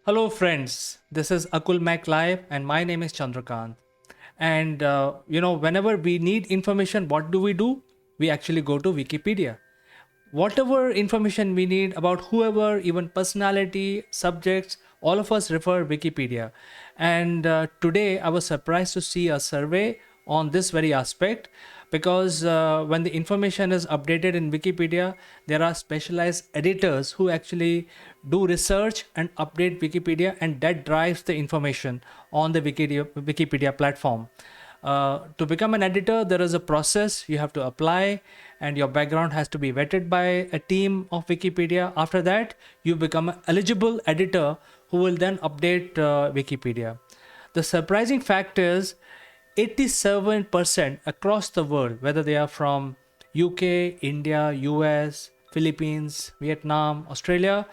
Hello, friends. This is Akulmach Live, and my name is Chandrakant. And whenever we need information, what do? We actually go to Wikipedia. Whatever information we need about whoever, even personality, subjects, all of us refer Wikipedia. And today, I was surprised to see a survey on this very aspect because when the information is updated in Wikipedia, there are specialized editors who actually do research and update Wikipedia, and that drives the information on the Wikipedia platform. To become an editor, there is a process you have to apply, and your background has to be vetted by a team of Wikipedia. After that, you become an eligible editor who will then update Wikipedia. The surprising fact is 87% across the world, whether they are from UK, India, US, Philippines, Vietnam, Australia,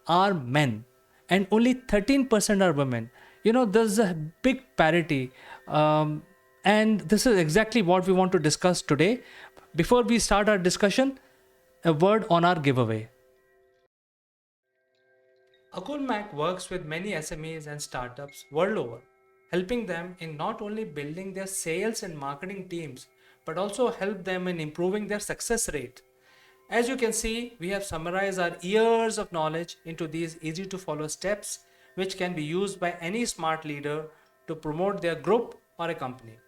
are men, and only 13% are women. There's a big parity. And this is exactly what we want to discuss today. Before we start our discussion, a word on our giveaway. Akulmach works with many SMEs and startups world over, helping them in not only building their sales and marketing teams, but also help them in improving their success rate. As you can see, we have summarized our years of knowledge into these easy to follow steps, which can be used by any smart leader to promote their group or a company.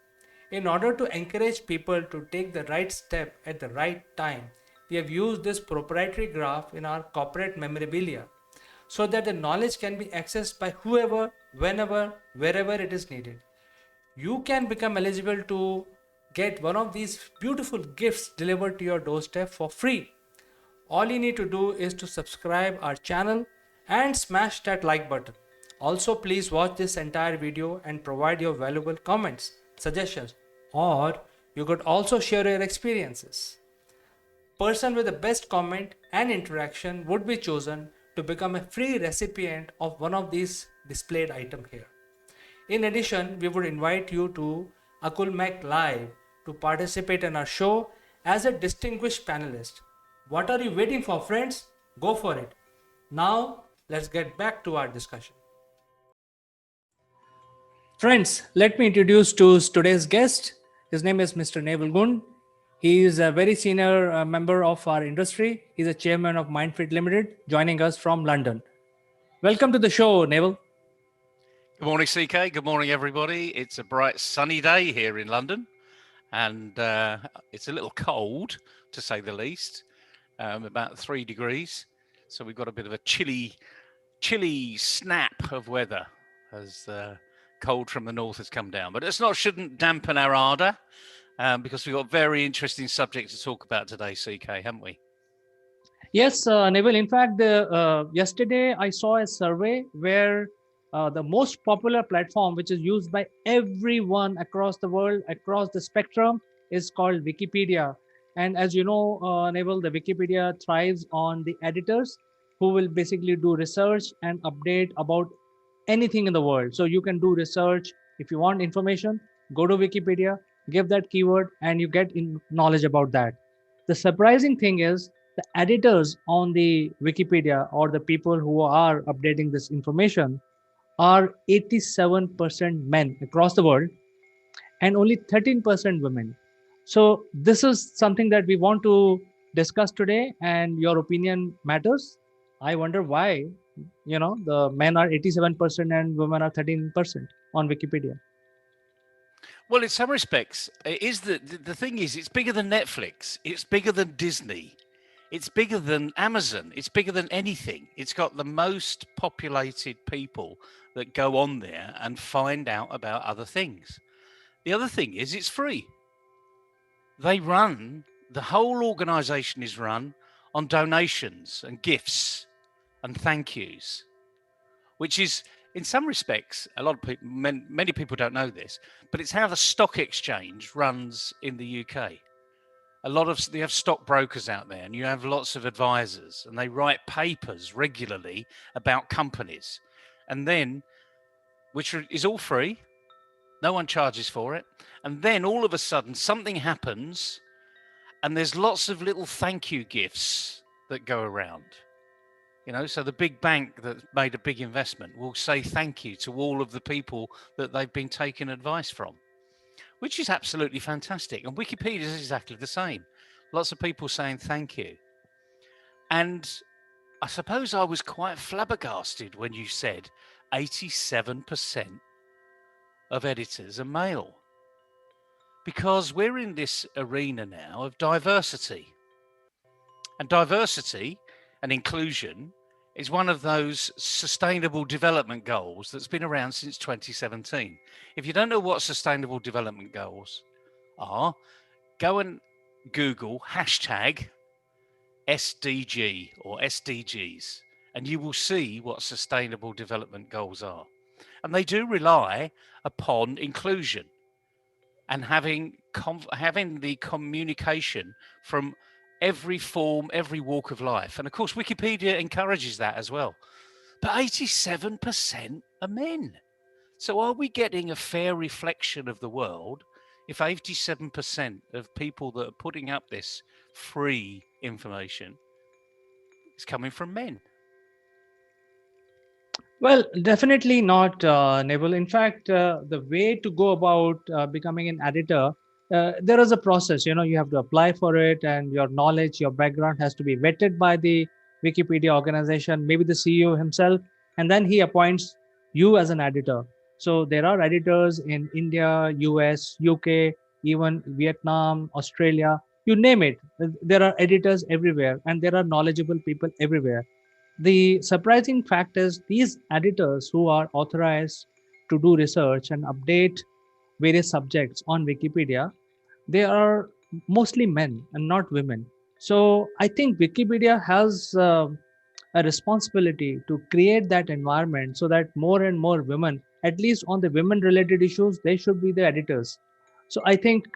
In order to encourage people to take the right step at the right time, we have used this proprietary graph in our corporate memorabilia so that the knowledge can be accessed by whoever, whenever, wherever it is needed. You can become eligible to get one of these beautiful gifts delivered to your doorstep for free. All you need to do is to subscribe our channel and smash that like button. Also, please watch this entire video and provide your valuable comments, suggestions, or you could also share your experiences. Person with the best comment and interaction would be chosen to become a free recipient of one of these displayed items here. In addition, we would invite you to Akulmach Live to participate in our show as a distinguished panelist. What are you waiting for, friends? Go for it. Now, let's get back to our discussion. Friends, let me introduce to today's guest. His name is Mr. Neville Gaunt. He is a very senior member of our industry. He's a chairman of Mindfit Limited, joining us from London. Welcome to the show, Neville. Good morning, CK. Good morning, everybody. It's a bright sunny day here in London, and it's a little cold, to say the least, about 3 degrees. So we've got a bit of a chilly snap of weather as cold from the north has come down. But shouldn't dampen our ardour, because we've got very interesting subjects to talk about today, CK, haven't we? Yes, Neville. In fact, yesterday I saw a survey where the most popular platform, which is used by everyone across the world, across the spectrum, is called Wikipedia. And as you know, Neville, the Wikipedia thrives on the editors who will basically do research and update about anything in the world. So you can do research. If you want information, go to Wikipedia, give that keyword, and you get knowledge about that. The surprising thing is the editors on the Wikipedia, or the people who are updating this information, are 87% men across the world and only 13% women. So this is something that we want to discuss today, and your opinion matters. I wonder why, the men are 87% and women are 13% on Wikipedia. Well, in some respects, it is the thing is, it's bigger than Netflix. It's bigger than Disney. It's bigger than Amazon. It's bigger than anything. It's got the most populated people that go on there and find out about other things. The other thing is, it's free. The whole organization is run on donations and gifts and thank yous, which is, in some respects, a lot of people, many people don't know this, but it's how the stock exchange runs in the UK. They have stockbrokers out there, and you have lots of advisors, and they write papers regularly about companies, and then, which is all free, no one charges for it, and then all of a sudden something happens, and there's lots of little thank you gifts that go around. So the big bank that made a big investment will say thank you to all of the people that they've been taking advice from, which is absolutely fantastic. And Wikipedia is exactly the same. Lots of people saying thank you. And I suppose I was quite flabbergasted when you said 87% of editors are male, because we're in this arena now of diversity. And diversity and inclusion is one of those sustainable development goals that's been around since 2017. If you don't know what sustainable development goals are, go and Google hashtag SDG or SDGs, and you will see what sustainable development goals are. And they do rely upon inclusion and having the communication from every form, every walk of life. And of course, Wikipedia encourages that as well. But 87% are men. So are we getting a fair reflection of the world if 87% of people that are putting up this free information is coming from men? Well, definitely not, Neville. In fact, the way to go about becoming an editor, there is a process. You have to apply for it, and your knowledge, your background has to be vetted by the Wikipedia organization, maybe the CEO himself, and then he appoints you as an editor. So there are editors in India, US, UK, even Vietnam, Australia, you name it. There are editors everywhere, and there are knowledgeable people everywhere. The surprising fact is these editors who are authorized to do research and update various subjects on Wikipedia, they are mostly men and not women. So I think Wikipedia has a responsibility to create that environment so that more and more women, at least on the women related issues, they should be the editors. So I think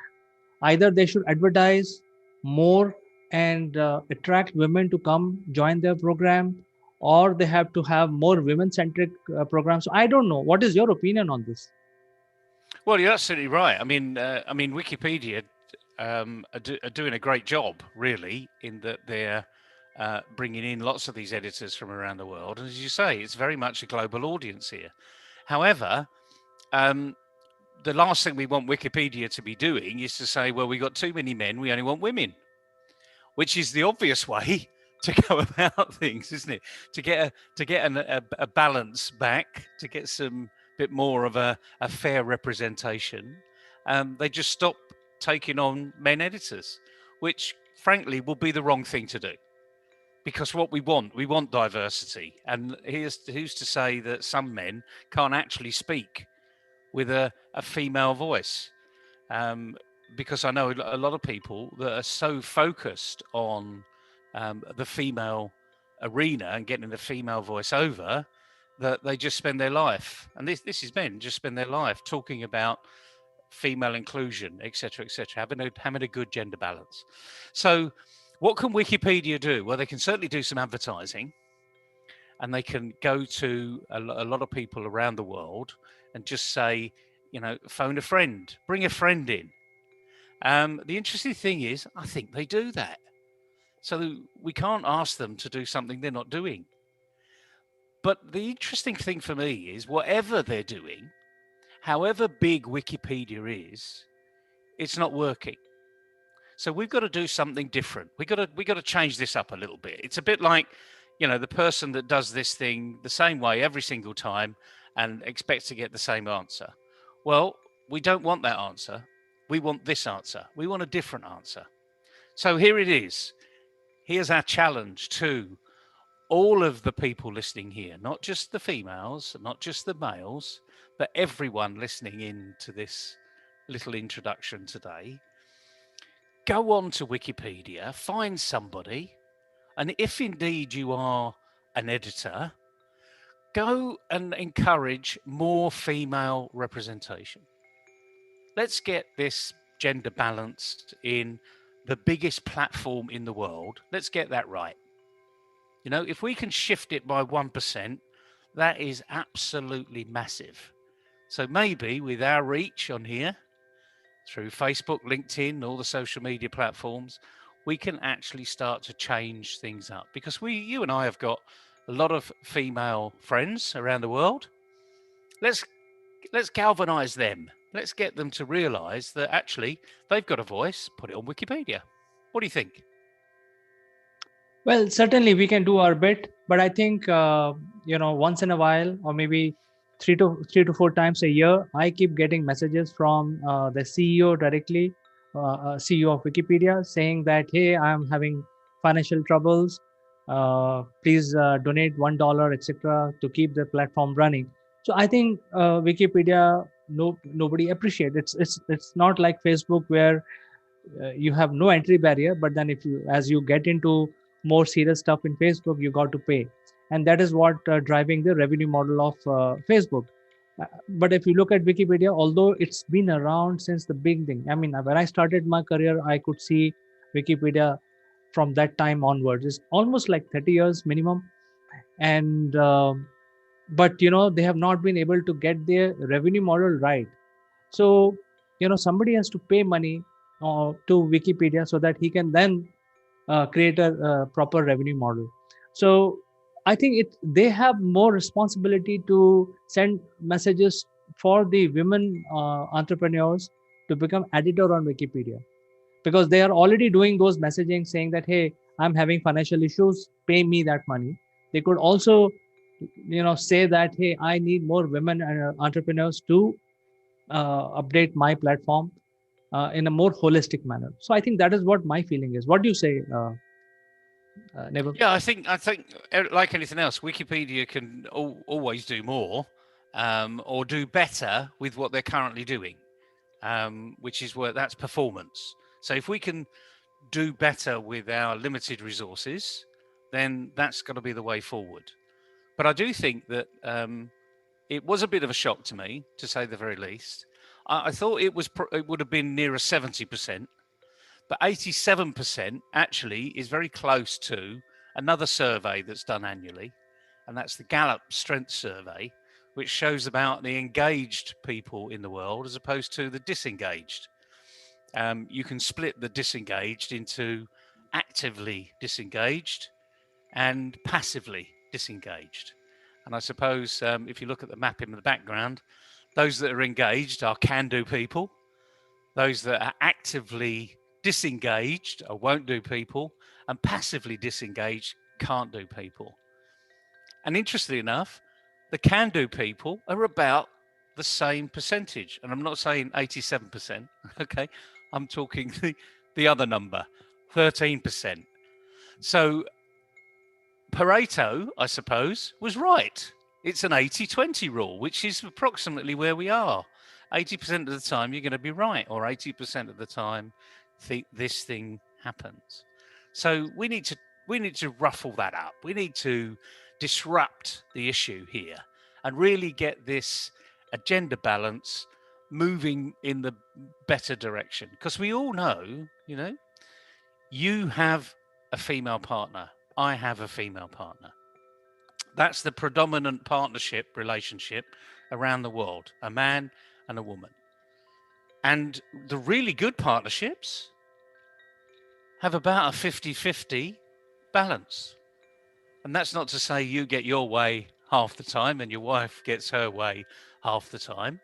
either they should advertise more and attract women to come join their program, or they have to have more women centric programs. So I don't know, what is your opinion on this? Well, you're absolutely right. Wikipedia are doing a great job, really, in that they're bringing in lots of these editors from around the world. And as you say, it's very much a global audience here. However, um, the last thing we want Wikipedia to be doing is to say, well, we got too many men, we only want women, which is the obvious way to go about things, isn't it? To get a balance back, to get some bit more of a fair representation, they just stop taking on men editors, which frankly will be the wrong thing to do. Because what we want diversity, and who's to say that some men can't actually speak with a female voice? Because I know a lot of people that are so focused on the female arena and getting the female voice over that they just spend their life, and this is men, just spend their life talking about female inclusion, etc., etc., having a good gender balance. So, what can Wikipedia do? Well, they can certainly do some advertising, and they can go to a lot of people around the world and just say, phone a friend, bring a friend in. The interesting thing is, I think they do that. So we can't ask them to do something they're not doing. But the interesting thing for me is, whatever they're doing, however big Wikipedia is, it's not working. So we've got to do something different. We got to change this up a little bit. It's a bit like, the person that does this thing the same way every single time and expects to get the same answer. Well, we don't want that answer. We want this answer. We want a different answer. So here it is. Here's our challenge to all of the people listening here, not just the females, not just the males, but everyone listening in to this little introduction today. Go on to Wikipedia, find somebody, and if indeed you are an editor, go and encourage more female representation. Let's get this gender balanced in the biggest platform in the world. Let's get that right. If we can shift it by 1%, that is absolutely massive. So maybe with our reach on here, through Facebook, LinkedIn, all the social media platforms, we can actually start to change things up, because you and I have got a lot of female friends around the world. Let's galvanize them. Let's get them to realize that actually they've got a voice. Put it on Wikipedia. What do you think? Well, certainly we can do our bit, but I think once in a while, or maybe 3 to 4 times a year, I keep getting messages from the CEO directly, CEO of Wikipedia, saying that, hey, I'm having financial troubles. Please donate $1, etc., to keep the platform running. So I think Wikipedia, nobody appreciates. It's not like Facebook where you have no entry barrier, but then if you as you get into more serious stuff in Facebook, you got to pay, and that is what driving the revenue model of Facebook. But if you look at Wikipedia, although it's been around since the beginning, I mean, when I started my career, I could see Wikipedia from that time onwards. It's almost like 30 years minimum, and but they have not been able to get their revenue model right. So, somebody has to pay money to Wikipedia so that he can then create a proper revenue model. So, I think they have more responsibility to send messages for the women entrepreneurs to become editor on Wikipedia, because they are already doing those messaging saying that, hey, I'm having financial issues, pay me that money. They could also, say that, hey, I need more women entrepreneurs to update my platform in a more holistic manner. So I think that is what my feeling is. What do you say, Neville? Yeah, I think like anything else, Wikipedia can always do more, or do better with what they're currently doing, which is where that's performance. So if we can do better with our limited resources, then that's got to be the way forward. But I do think that it was a bit of a shock to me, to say the very least. I thought it would have been nearer 70%, but 87% actually is very close to another survey that's done annually, and that's the Gallup Strength Survey, which shows about the engaged people in the world as opposed to the disengaged. You can split the disengaged into actively disengaged and passively disengaged. And I suppose if you look at the map in the background, those that are engaged are can-do people. Those that are actively disengaged are won't-do people, and passively disengaged can't do people. And interestingly enough, the can-do people are about the same percentage. And I'm not saying 87%, okay? I'm talking the other number, 13%. So Pareto, I suppose, was right. It's an 80-20 rule, which is approximately where we are. 80% of the time you're going to be right, or 80% of the time this thing happens. So we need to ruffle that up. We need to disrupt the issue here and really get this agenda balance moving in the better direction. Because we all know, you have a female partner. I have a female partner. That's the predominant partnership relationship around the world, a man and a woman. And the really good partnerships have about a 50-50 balance. And that's not to say you get your way half the time and your wife gets her way half the time.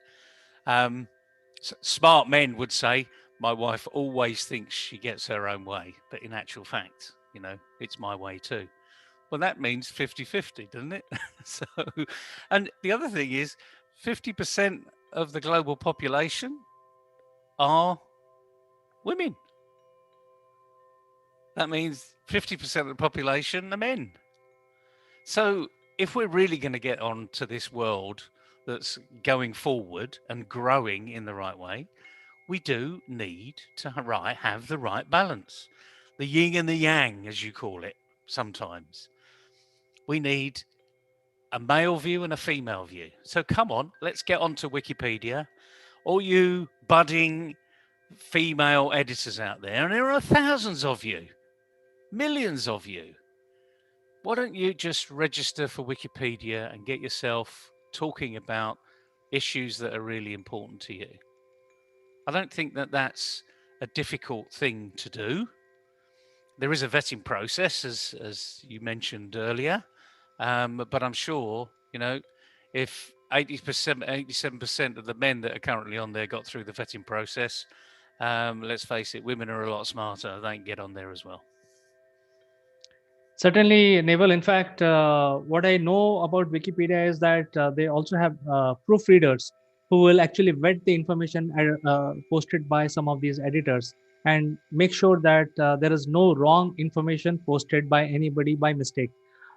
Smart men would say, my wife always thinks she gets her own way. But in actual fact, it's my way too. Well, that means 50-50, doesn't it? So, and the other thing is 50% of the global population are women. That means 50% of the population are men. So if we're really going to get on to this world that's going forward and growing in the right way, we do need to have the right balance. The yin and the yang, as you call it, sometimes. We need a male view and a female view. So come on, let's get onto Wikipedia. All you budding female editors out there, and there are thousands of you, millions of you. Why don't you just register for Wikipedia and get yourself talking about issues that are really important to you? I don't think that that's a difficult thing to do. There is a vetting process, as you mentioned earlier. But I'm sure, if 80%, 87% of the men that are currently on there got through the vetting process, let's face it, women are a lot smarter. They can get on there as well. Certainly, Naval. In fact, what I know about Wikipedia is that they also have proofreaders who will actually vet the information posted by some of these editors and make sure that there is no wrong information posted by anybody by mistake.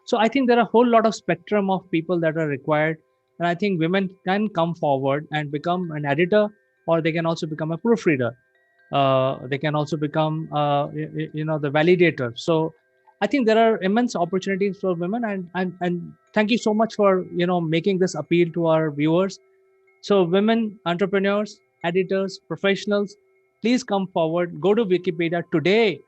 So I think there are a whole lot of spectrum of people that are required, and I think women can come forward and become an editor, or they can also become a proofreader. They can also become the validator. So I think there are immense opportunities for women, and thank you so much for making this appeal to our viewers. So women entrepreneurs, editors, professionals, please come forward, go to Wikipedia today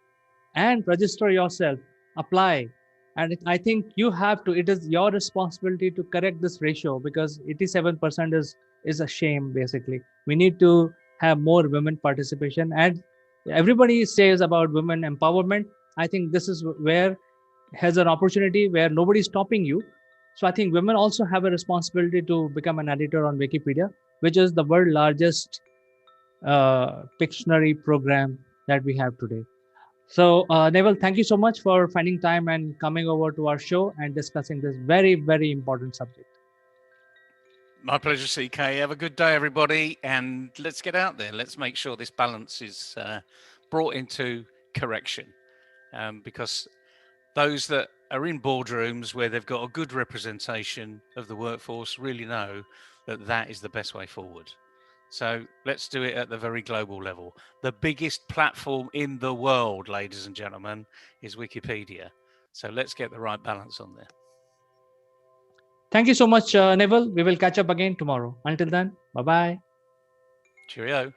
and register yourself, apply. And I think you have to, it is your responsibility to correct this ratio, because 87% is a shame. Basically, we need to have more women participation. And everybody says about women empowerment. I think this is where has an opportunity where nobody's stopping you. So I think women also have a responsibility to become an editor on Wikipedia, which is the world largest Pictionary program that we have today. So, Neville, thank you so much for finding time and coming over to our show and discussing this very, very important subject. My pleasure, CK. Have a good day, everybody. And let's get out there. Let's make sure this balance is brought into correction. Because those that are in boardrooms where they've got a good representation of the workforce really know that that is the best way forward. So let's do it at the very global level. The biggest platform in the world, ladies and gentlemen, is Wikipedia. So let's get the right balance on there. Thank you so much, Neville. We will catch up again tomorrow. Until then, bye bye. Cheerio.